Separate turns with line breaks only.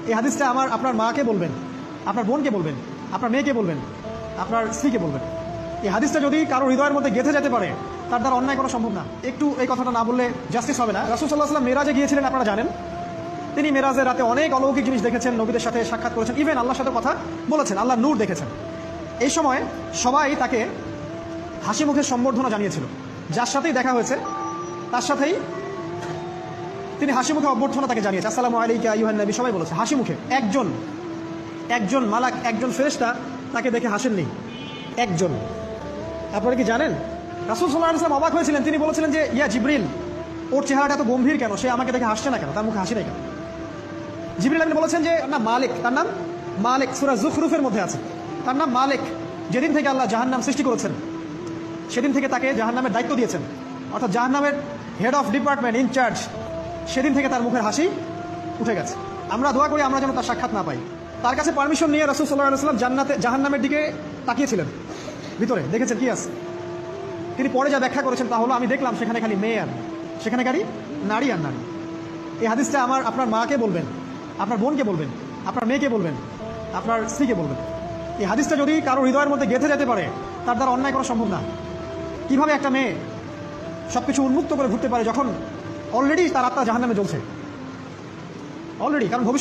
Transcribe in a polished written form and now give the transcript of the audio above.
এই হাদিসটা আপনার মাকে বলবেন, আপনার বোনকে বলবেন, আপনার মেয়েকে বলবেন, আপনার স্ত্রীকে বলবেন। এই হাদিসটা যদি কারো হৃদয়ের মধ্যে গেঁথে যেতে পারে, তার দ্বারা অন্যায় করা সম্ভব না। একটু এই কথাটা না বললে জাস্টিস হবে না। রাসূল সাল্লাল্লাহু আলাইহি ওয়াসাল্লাম মেরাজে গিয়েছিলেন, আপনারা জানেন। তিনি মেরাজের রাতে অনেক অলৌকিক জিনিস দেখেছেন, নবীদের সাথে সাক্ষাৎ করেছেন, ইভেন আল্লাহর সাথে কথা বলেছেন, আল্লাহর নূর দেখেছেন। এই সময় সবাই তাকে হাসি মুখে সম্বর্ধনা জানিয়েছিল। যার সাথেই দেখা হয়েছে তার সাথেই তিনি হাসি মুখে অভ্যর্থনা তাকে জানিয়েছে, আসসালামু আলাইকা আইয়ুহান নবী, সবাই বলেছে হাসি মুখে। একজন মালাক, একজন ফেরেশতা তাকে দেখে হাসেননি, একজন। আপনারা কি জানেন? রাসূল সাল্লাল্লাহু আলাইহি ওয়াসাল্লাম অবাক হয়েছিলেন। তিনি বলেছিলেন যে, ইয়া জিবরিল, ওর চেহারাটা এত গম্ভীর কেন? সে আমাকে দেখে হাসছে না কেন? তার মুখে হাসি নেই কেন? জিবরিল আমিন বলেছেন যে না, মালিক, তার নাম মালিক, সূরা যুখরুফের মধ্যে আছে, তার নাম মালিক। যেদিন থেকে আল্লাহ জাহান্নাম সৃষ্টি করেছেন, সেদিন থেকে তাকে জাহান্নামের দায়িত্ব দিয়েছেন, অর্থাৎ জাহান্নামের হেড অফ ডিপার্টমেন্ট, ইনচার্জ। সেদিন থেকে তার মুখের হাসি উঠে গেছে। আমরা দোয়া করি আমরা যেন তার সাক্ষাৎ না পাই। তার কাছে পারমিশন নিয়ে রাসূল সাল্লাল্লাহু আলাইহি ওয়াসাল্লাম জাহান্নামের দিকে তাকিয়েছিলেন, ভিতরে দেখেছেন কি আছে। তিনি পরে যা ব্যাখ্যা করেছেন তা হলো, আমি দেখলাম সেখানে খালি মেয়ে আর সেখানে খালি নারী আর নারী। এই হাদিসটা আপনার মাকে বলবেন, আপনার বোনকে বলবেন, আপনার মেয়েকে বলবেন, আপনার স্ত্রীকে বলবেন। এই হাদিসটা যদি কারো হৃদয়ের মধ্যে গেঁথে যেতে পারে, তার দ্বারা অন্যায় করা সম্ভব না। কিভাবে একটা মেয়ে সবকিছু উন্মুক্ত করে ঘুরতে পারে যখন অলরেডি তার আত্মা জাহান্নামে জ্বলছে, অলরেডি, কারণ ভবিষ্যৎ